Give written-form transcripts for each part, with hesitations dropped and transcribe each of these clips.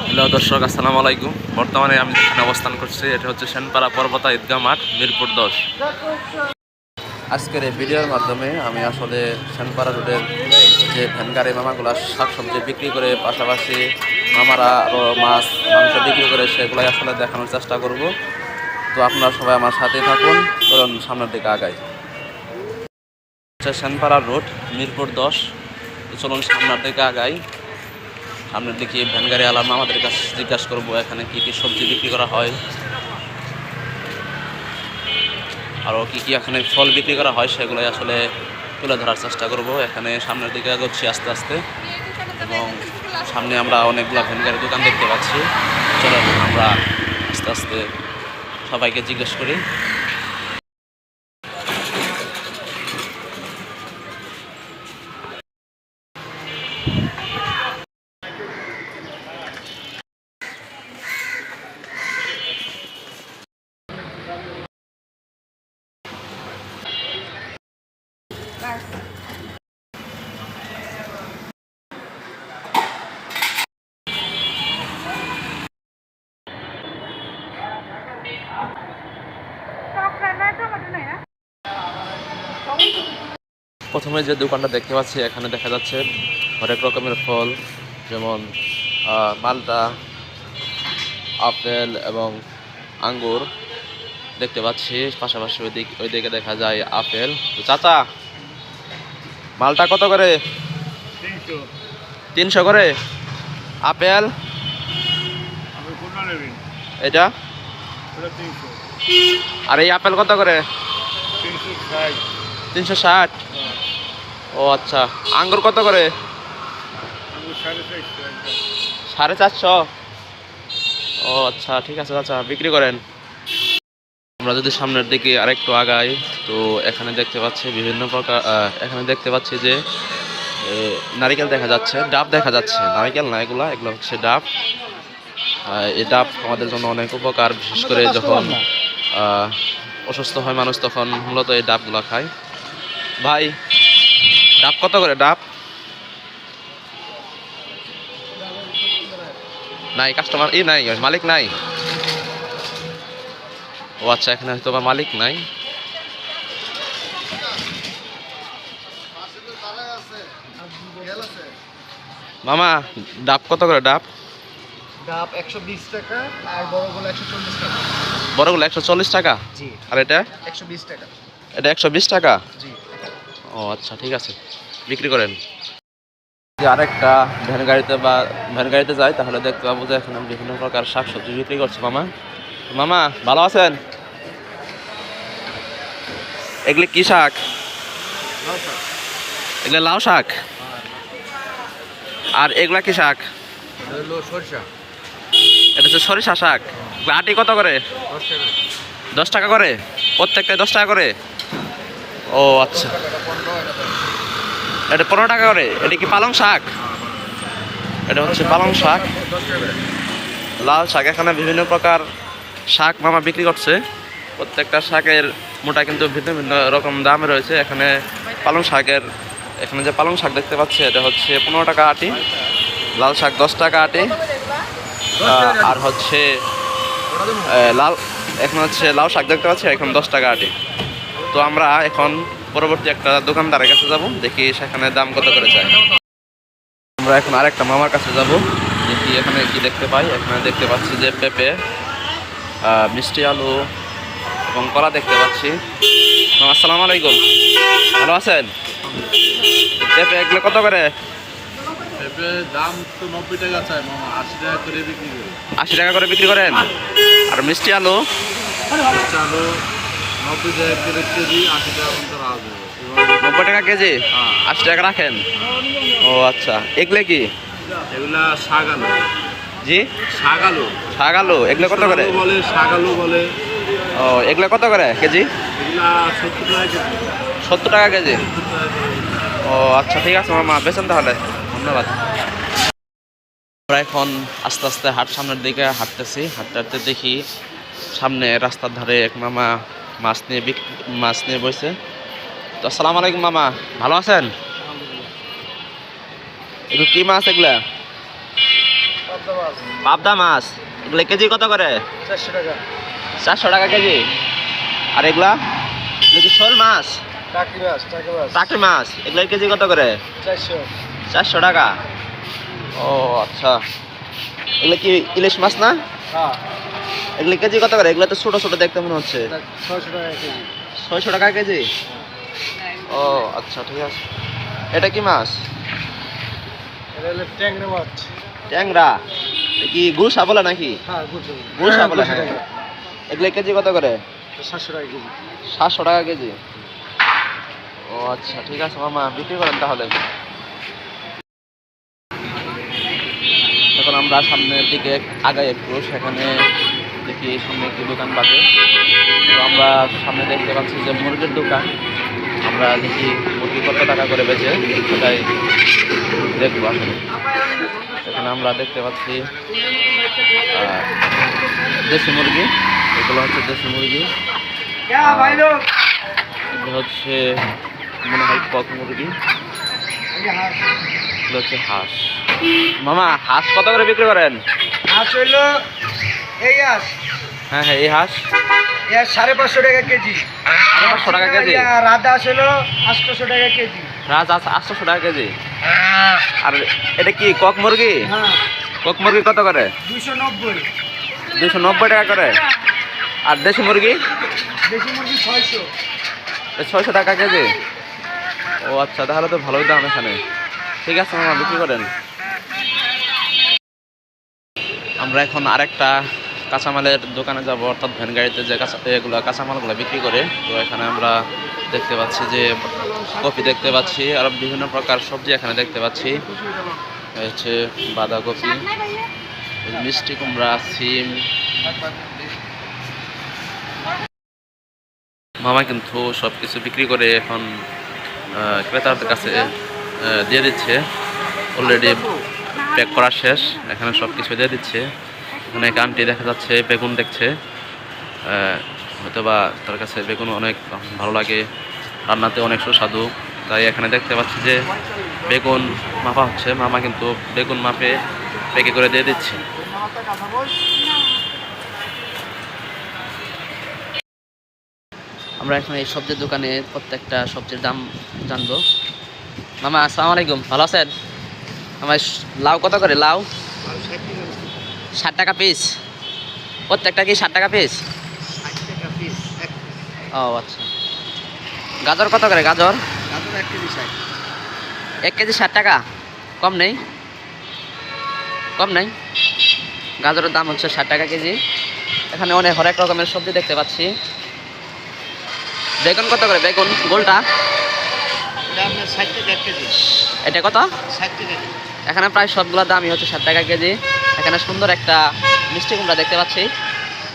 Hello দর্শক, আসসালামু আলাইকুম। বর্তমানে আমি যেখানে অবস্থান করছি এটা হচ্ছে সেনপাড়া পর্বতা ঈদগাহ মাঠ, মিরপুর 10। আজকের এই ভিডিওর মাধ্যমে আমি আসলে সেনপাড়া রোডের যে ভ্যানগাড়ি মামাগুলা শাকসবজি বিক্রি করে, পাশাপাশি মামারা আরও মাছ মাংস বিক্রি করে, সেগুলাই আসলে দেখানোর চেষ্টা করব। তো আপনারা সবাই আমার সাথেই থাকুন, চলুন সামনের দিকে আগাই। সেনপাড়া রোড, মিরপুর 10। তো চলুন সামনের দিকে আগাই। সামনের দিকে ভ্যানগাড়ি আলাম আমাদের কাছে জিজ্ঞাসা করবো এখানে কী কী সবজি বিক্রি করা হয়, আরও কী কী এখানে ফল বিক্রি করা হয়, সেগুলোই আসলে তুলে ধরার চেষ্টা করব। এখানে সামনের দিকে এগোচ্ছি আস্তে আস্তে, এবং সামনে আমরা অনেকগুলো ভ্যানগাড়ির দোকান দেখতে পাচ্ছি। চলুন আমরা আস্তে আস্তে সবাইকে জিজ্ঞেস করি। প্রথমে যে দোকানটা দেখতে পাচ্ছি, এখানে দেখা যাচ্ছে হরেক রকমের ফল, যেমন মালটা, আপেল এবং আঙ্গুর দেখতে পাচ্ছি। পাশাপাশি ওইদিকে দেখা যায় আপেল। তো চাচা, মালটা কত করে? 300 করে। আপেল এটা, আর এই আপেল কত করে? 360। ও আচ্ছা। আঙ্গুর কত করে? 450। ও আচ্ছা, ঠিক আছে চাচা, বিক্রি করেন। আমরা যদি সামনের দিকে আরেকটু আগাই, তো এখানে দেখতে পাচ্ছি বিভিন্ন প্রকার, এখানে দেখতে পাচ্ছি যে নারিকেল দেখা যাচ্ছে, ডাব দেখা যাচ্ছে। নারিকেল না, এগুলো হচ্ছে ডাব। এই ডাব আমাদের জন্য অনেক উপকার, বিশেষ করে যখন অসুস্থ হয় মানুষ, তখন মূলত এই ডাবগুলো খায়। ভাই, ডাব কত করে? ডাব নাই, কাস্টমার নাই, মালিক নাই। ও আচ্ছা, এখানে হয়তো বা মালিক নাই। মামা, ডাব কত করে? ডাব 120 টাকা, আর বড়গুলো 140 টাকা। বড়গুলো 140 টাকা। জি। আর এটা 120 টাকা। এটা 120 টাকা। জি। ও আচ্ছা, ঠিক আছে, বিক্রি করেন। যদি আরেকটা ভ্যান গাড়িতে যাই, তাহলে দেখতে পাবো যে এখানে বিভিন্ন প্রকার শাকসবজি বিক্রি করছে মামা। মামা, ভালো আছেন? এগুলি কি শাক? এগুলো লাউ শাক। আর এগুলা কি শাক? এটা হচ্ছে সরিষা শাক। আটি কত করে? 10 টাকা করে। প্রত্যেকটাই 10 টাকা করে। ও আচ্ছা, এটা 15 টাকা করে। এটা কি পালং শাক? এটা হচ্ছে পালং শাক, লাল শাক। এখানে বিভিন্ন প্রকার শাক মামা বিক্রি করছে। প্রত্যেকটা শাকের মোটা কিন্তু ভিন্ন ভিন্ন রকম দাম রয়েছে। এখানে পালং শাকের, এখানে যে পালং শাক দেখতে পাচ্ছি, এটা হচ্ছে 15 টাকা আটি। লাল শাক 10 টাকা আটি। আর হচ্ছে এখন হচ্ছে লাউ শাক দেখতে পাচ্ছি, এখন 10 টাকা আটি। তো আমরা এখন পরবর্তী একটা দোকানদারের কাছে যাব, দেখি সেখানে দাম কত করে চাই। আমরা এখন আরেকটা মামার কাছে যাব, দেখি এখানে কি দেখতে পাই। এখানে দেখতে পাচ্ছি যে পেঁপে, মিষ্টি আলু এবং কলা দেখতে পাচ্ছি। আসসালামু আলাইকুম, ভালো আছেন? পেঁপে এগুলো কত করে? দাম তো 90 টাকা চাই মামা, 80 টাকা করে বিক্রি করি। 80 টাকা করে বিক্রি করেন। আর মিষ্টি আলু? 90 টাকা করে কেজি, 80 টাকা পর্যন্ত রাখবো। 90 টাকা কেজি, 80 টাকা রাখেন। ও আচ্ছা, এগুলো কি? এগুলা শাক আলু। জি, শাক আলু। শাক আলু এগুলো কত করে? বলে শাক আলু বলে। ও, এগুলো কত করে কেজি? এগুলা 70 টাকা কেজি। 70 টাকা কেজি। ও আচ্ছা, ঠিক আছে মামা, বেচেন তাহলে, ধন্যবাদ। আমরা এখন আস্তে আস্তে সামনের দিকে হাঁটতেছি। হাঁটতে হাঁটতে দেখি সামনে রাস্তার ধারে এক মামা মাছ নিয়ে বসে। তো আসসালামু আলাইকুম মামা, ভালো আছেন? এগুলো কি মাছ? এগুলা পাবদা মাছ এগুলো কেজি কত করে? 400 টাকা। 400 টাকা কেজি। আর এগুলা এগুলো কি শোল মাছ? টাকি মাছ, টাকি মাছ। টাকি মাছ এগুলোর কেজি কত করে? 400। 400 টাকা। ও আচ্ছা, এগুলো কি ইলিশ মাছ না? হ্যাঁ। এগুলো কেজি কত করে? এগুলো তো ছোট ছোট দেখতে মনে হচ্ছে। 600 টাকা কেজি। 600 টাকা কেজি। ও আচ্ছা ঠিক আছে। এটা কি মাছ? এটা হলো ট্যাংরা মাছ। ট্যাংরা। এ কি গুলশা বলে নাকি? হ্যাঁ, গুলশা। গুলশা বলে। গুলশা হ্যাঁ। টাকা। এগুলো কেজি কত করে? 700 টাকা কেজি। 700 টাকা কেজি। ও আচ্ছা ঠিক আছে মামা, বিক্রি করেন তাহলে। এখন আমরা সামনের দিকে আগাই একটু, সেখানে দেখি সামনে একটি দোকান বাজে। তো আমরা সামনে দেখতে পাচ্ছি যে মুরগির দোকান। আমরা দেখি মুরগি কত টাকা করে বেচে, সেটাই দেখবো আসলে। এখানে আমরা দেখতে পাচ্ছি দেশি মুরগি। এগুলো হচ্ছে দেশি মুরগি। এগুলো হচ্ছে মনে হয় কক মুরগি। এগুলো হচ্ছে হাঁস। মামা হাঁস কত করে বিক্রি করেন? হাঁস হইলো এই হাঁস। হ্যাঁ হ্যাঁ, এই হাঁস 550 টাকা কেজি। 500 টাকা কেজি। রাধা হাঁস হলো 800 টাকা কেজি। রাজহাঁস 800 টাকা কেজি। আর এটা কি কক মুরগি? হ্যাঁ, কক মুরগি কত করে? 290। 290 টাকা করে। আর দেশি মুরগি? দেশি মুরগি 600। 600 টাকা কেজি। ও আচ্ছা, তাহলে তো ভালোই দাম এখানে। ঠিক আছে মামা, বিক্রি করেন। আমরা এখন আরেকটা কাঁচামালের দোকানে যাব, অর্থাৎ ভ্যান গাড়িতে যে এগুলো কাঁচামালগুলো বিক্রি করে। তো এখানে আমরা দেখতে পাচ্ছি যে কফি দেখতে পাচ্ছি, আর বিভিন্ন প্রকার সবজি এখানে দেখতে পাচ্ছি। হচ্ছে বাঁধাকপি, মিষ্টি কুমড়া, সিম। মামা কিন্তু সব কিছু বিক্রি করে এখন ক্রেতাদের কাছে দিয়ে দিচ্ছে। অলরেডি প্যাক করা শেষ, এখানে সব কিছু দিয়ে দিচ্ছে। এখানে এক আন্টি দেখা যাচ্ছে বেগুন দেখছে, হয়তোবা তার কাছে বেগুন অনেক ভালো লাগে, রান্নাতে অনেক সুস্বাদু। তাই এখানে দেখতে পাচ্ছি যে বেগুন মাপা হচ্ছে। মামা কিন্তু বেগুন মাপে প্যাকে করে দিয়ে দিচ্ছে। আমরা এখন এই সবজির দোকানে প্রত্যেকটা সবজির দাম জানবো। মামা আসসালামু আলাইকুম, ভালো আছেন? আমার লাউ কত করে? লাউ 60 টাকা পিস। প্রত্যেকটা কি 60 টাকা পিস? ও আচ্ছা। গাজর কত করে? গাজর 1 কেজি 60 টাকা। কম নেই? কম নেই? গাজরের দাম হচ্ছে 60 টাকা কেজি। এখানে অনেক হরেক রকমের সবজি দেখতে পাচ্ছি। বেগুন কত করে? বেগুন গোলটা এটা কত? এখানে প্রায় সবগুলোর দামই হচ্ছে 60 টাকা কেজি। এখানে সুন্দর একটা মিষ্টি কুমড়া দেখতে পাচ্ছি।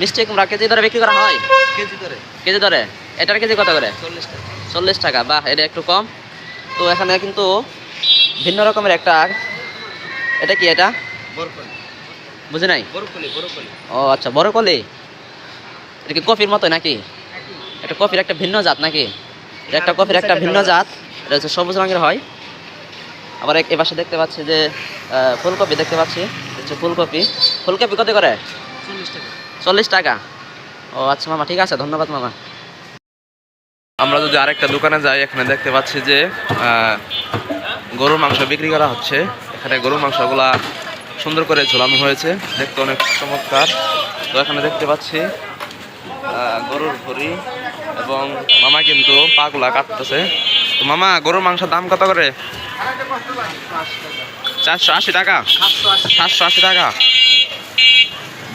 মিষ্টি কুমড়া কেজি ধরে বিক্রি করা হয়? কেজি ধরে। এটার কেজি কত করে? 40 টাকা। বাহ, এটা একটু কম। তো এখানে কিন্তু ভিন্ন রকমের একটা, এটা কি? এটা বুঝি নাই। ও আচ্ছা, বড় কলি। এটা কি কফির মতো নাকি? এটা কফির একটা ভিন্ন জাত নাকি? এটা একটা কফির একটা ভিন্ন জাত। এটা হচ্ছে সবুজ রঙের হয়। আবার এ পাশে দেখতে পাচ্ছি যে ফুলকপি দেখতে পাচ্ছি। হচ্ছে ফুলকপি। ফুলকপি কত করে? 40 টাকা। ও আচ্ছা মামা, ঠিক আছে, ধন্যবাদ মামা। আমরা যদি আরেকটা দোকানে যাই, এখানে দেখতে পাচ্ছি যে গরুর মাংস বিক্রি করা হচ্ছে। এখানে গরুর মাংসগুলা সুন্দর করে ঝোলানো হয়েছে, দেখতে অনেক চমৎকার। তো এখানে দেখতে পাচ্ছি গরুর ভুঁড়ি, এবং মামা কিন্তু পাগুলা কাটতেছে। তো মামা, গরুর মাংসের দাম কত করে? 480 টাকা। 780 টাকা।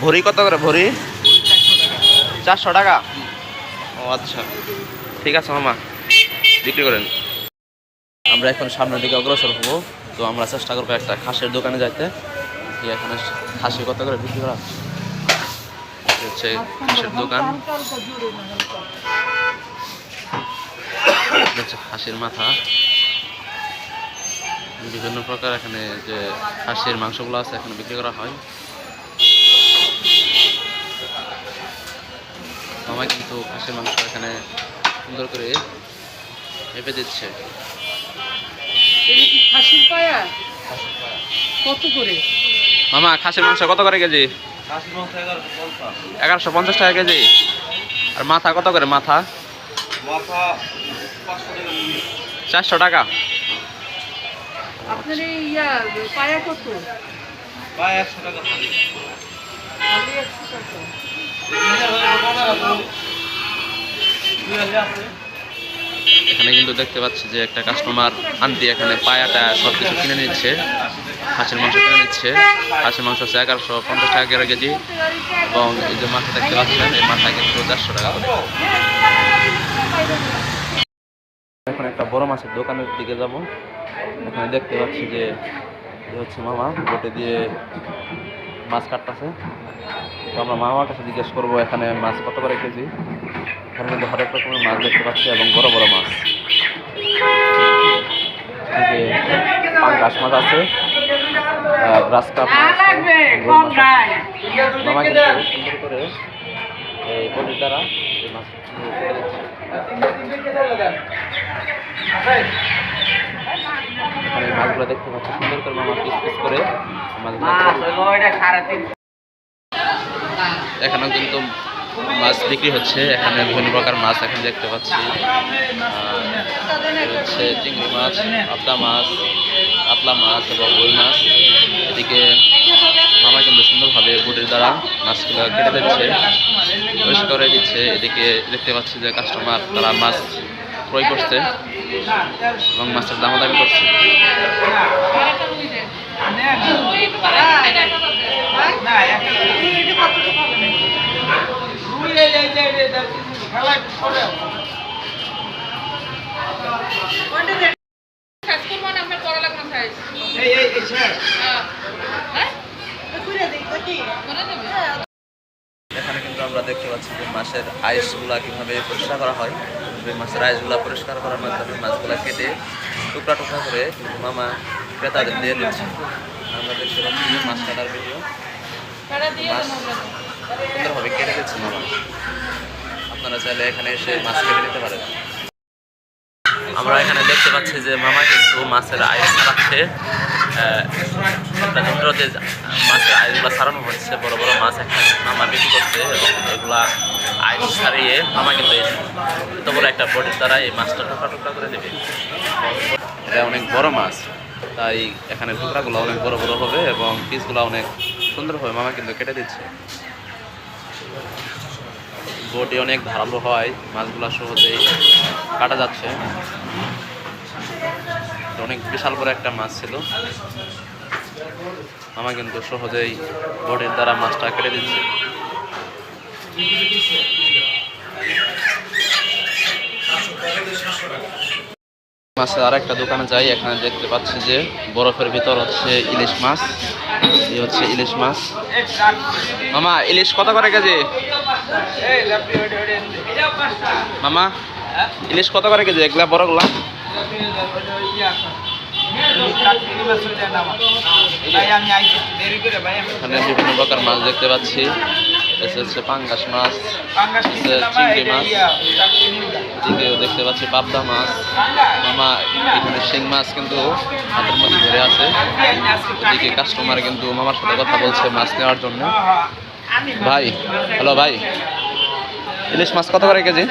ভুঁড়ি কত করে? ভুঁড়ি 400 টাকা। ও আচ্ছা, ঠিক আছে মামা, বিক্রি করেন। আমরা এখন সামনের দিকে অগ্রসর হবো। তো আমরা চেষ্টা করবো একটা খাসির দোকানে যাইতে। এখানে খাসি কত করে বিক্রি করা হচ্ছে? খাসির দোকান, খাসির মাথা, বিভিন্ন প্রকার এখানে যে খাসির মাংসগুলো আছে এখানে বিক্রি করা হয়। মামা কিন্তু খাসির মাংস এখানে সুন্দর করে ভেপে দিচ্ছে। খাসির পায়া কত করে? মামা খাসির মাংস কত করে কেজি? 1150 টাকা কেজি। আর মাথা কত করে? মাথা 400 টাকা। আপনার এই পায়া কত? প্রায় 100 টাকা খালি 100 টাকা। এখানে কিন্তু দেখতে পাচ্ছি যে একটা কাস্টমার আন্টি এখানে পায়াটা সব কিছু কিনে নিচ্ছে, হাঁসের মাংস কিনে নিচ্ছে। হাঁসের মাংস হচ্ছে 1150 টাকা করে কেজি, এবং এই যে মাথা দেখতে পাচ্ছেন এই মাথা কিন্তু 400 টাকা করে। এখন একটা বড় মাছের দোকানের দিকে যাব। এখানে দেখতে পাচ্ছি যে হচ্ছে মামা বটে দিয়ে মাছ কাটতেছে। তো আমরা মামার কাছে জিজ্ঞেস করবো এখানে মাছ কত করে কেজি। এখানে কিন্তু হরেক রকমের মাছ দেখতে পাচ্ছি এবং বড় বড় মাছ। এই যে পাঙ্গাস মাছ আছে, গ্রাস কাপ মাছ আছে, রুই মাছ আছে। মামা কিন্তু সুন্দর করে এই বটির দ্বারা এই মাছ কেটে দিচ্ছে। এখানে এই মাছগুলো দেখতে পাচ্ছি সুন্দর করে মামা পিস পিস করে মাছগুলো। এখানেও কিন্তু মাছ বিক্রি হচ্ছে। এখানে বিভিন্ন প্রকার মাছ এখন দেখতে পাচ্ছি, হচ্ছে চিংড়ি মাছ, পাবদা মাছ, কাতলা মাছ এবং রুই মাছ। এদিকে মামা কিন্তু সুন্দরভাবে বুটের দ্বারা মাছগুলো কেটে দিচ্ছে, পরিষ্কার করে দিচ্ছে। এদিকে দেখতে পাচ্ছি যে কাস্টমার তারা মাছ ক্রয় করছে এবং মাছের দামাদামি করছে। এখানে কিন্তু আমরা দেখতে পাচ্ছি যে মাছের আইসগুলা কিভাবে পরিষ্কার করা হয়। এই মাছের আইসগুলা পরিষ্কার করার মাধ্যমে মাছগুলা কেটে টুকরা টুকরা করে কিন্তু মামা ক্রেতাদের দিয়ে দিচ্ছে। আমরা দেখতে পাচ্ছি যে মাছ কাটার ভিডিও, মাছ সুন্দরভাবে কেটে দিচ্ছে মামা। আপনারা চাইলে এখানে এসে মাছ কেটে নিতে পারেন। আমরা এখানে দেখতে পাচ্ছি যে মামা কিন্তু মাছের আইস ছাড়াচ্ছে। একটা যন্ত্রতে মাছের আইসগুলো ছাড়ানো হচ্ছে। বড় বড় মাছ এখানে মামা বিক্রি করছে এবং এগুলা আইস ছাড়িয়ে মামা কিন্তু এত বড় একটা বডির দ্বারা এই মাছটা টুকরা টুকরা করে দেবে। এটা অনেক বড় মাছ, তাই এখানে টুকরাগুলো অনেক বড় বড় হবে এবং পিসগুলো অনেক সুন্দরভাবে মামা কিন্তু কেটে দিচ্ছে। বটি অনেক ধারালো হয়, মাছগুলো সহজেই কাটা যাচ্ছে। অনেক বিশাল বড় একটা মাছ ছিল, মামা কিন্তু সহজেই বটির দ্বারা মাছটা কেটে দিচ্ছে। মাছের আর একটা দোকানে যাই। এখানে দেখতে পাচ্ছি যে বরফের ভিতর হচ্ছে ইলিশ মাছ। এই হচ্ছে ইলিশ মাছ। মামা ইলিশ কত করে কেজি? মামা ইলিশ কত করে কেজি? এগুলা বড়গুলা এখানে বিভিন্ন প্রকার মাছ দেখতে পাচ্ছি। হচ্ছে পাঙ্গাস মাছ, চিংড়ি মাছ, এদিকেও দেখতে পাচ্ছি পাবদা মাছ। মামা এখানে শিং মাছ কিন্তু হাতের মধ্যে ধরে আছে। এদিকে কাস্টমার কিন্তু মামার সাথে কথা বলছে মাছ নেওয়ার জন্য। ভাই, হ্যালো ভাই, ইলিশ মাছ কত করে কেজি?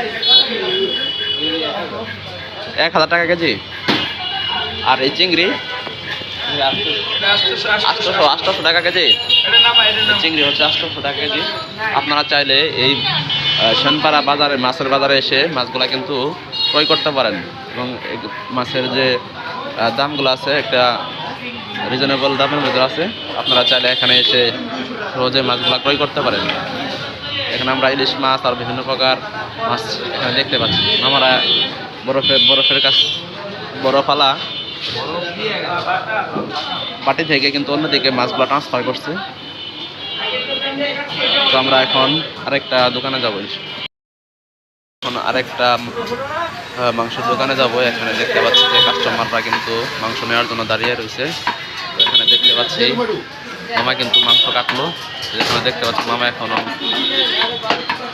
1000 টাকা কেজি। আর এই চিংড়ি 800 টাকা কেজি। চিংড়ি হচ্ছে 800 টাকা কেজি। আপনারা চাইলে এই সেনপাড়া বাজারে, মাছের বাজারে এসে মাছগুলা কিন্তু ক্রয় করতে পারেন এবং মাছের যে দামগুলো আছে একটা রিজনেবল দামের মধ্যে আছে। আপনারা চাইলে এখানে এসে সহজে মাছগুলা ক্রয় করতে পারেন। এখানে আমরা ইলিশ মাছ আর বিভিন্ন প্রকার মাছ এখানে দেখতে পাচ্ছি। আমরা বরফের কাছ বরফালা পাটি থেকে কিন্তু অন্যদিকে মাছগুলো ট্রান্সফার করছে। তো আমরা এখন আরেকটা দোকানে যাবো। এখন আরেকটা মাংসের দোকানে যাব। এখানে দেখতে পাচ্ছি যে কাস্টমাররা কিন্তু মাংস নেওয়ার জন্য দাঁড়িয়ে রয়েছে। তো এখানে দেখতে পাচ্ছি মামা কিন্তু মাংস কাটলো। যেখানে দেখতে পাচ্ছি মামা এখনো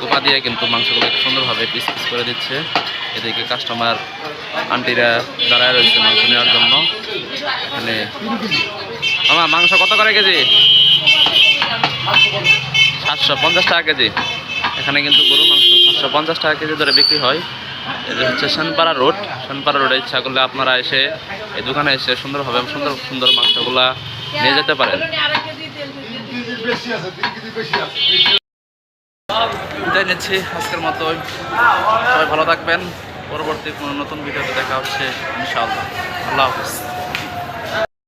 কোপা দিয়ে কিন্তু মাংসগুলো সুন্দরভাবে পিস পিস করে দিচ্ছে। এদিকে কাস্টমার আন্টিরা দাঁড়ায় রয়েছে মাংস নেওয়ার জন্য। এখানে মামা মাংস কত করে কেজি? 750 টাকা কেজি। এখানে কিন্তু গরু মাংস 750 টাকা কেজি ধরে বিক্রি হয়। এটা হচ্ছে শানপাড়া রোড। শানপাড়া রোডে ইচ্ছা করলে আপনারা এসে এই দোকানে এসে সুন্দরভাবে সুন্দর সুন্দর মাংসগুলা নিয়ে যেতে পারেন। বিদায় নিচ্ছি আজকের মতো। সবাই ভালো থাকবেন। পরবর্তী কোনো নতুন ভিডিওতে দেখা হচ্ছে ইনশাআল্লাহ। আল্লাহ হাফিজ।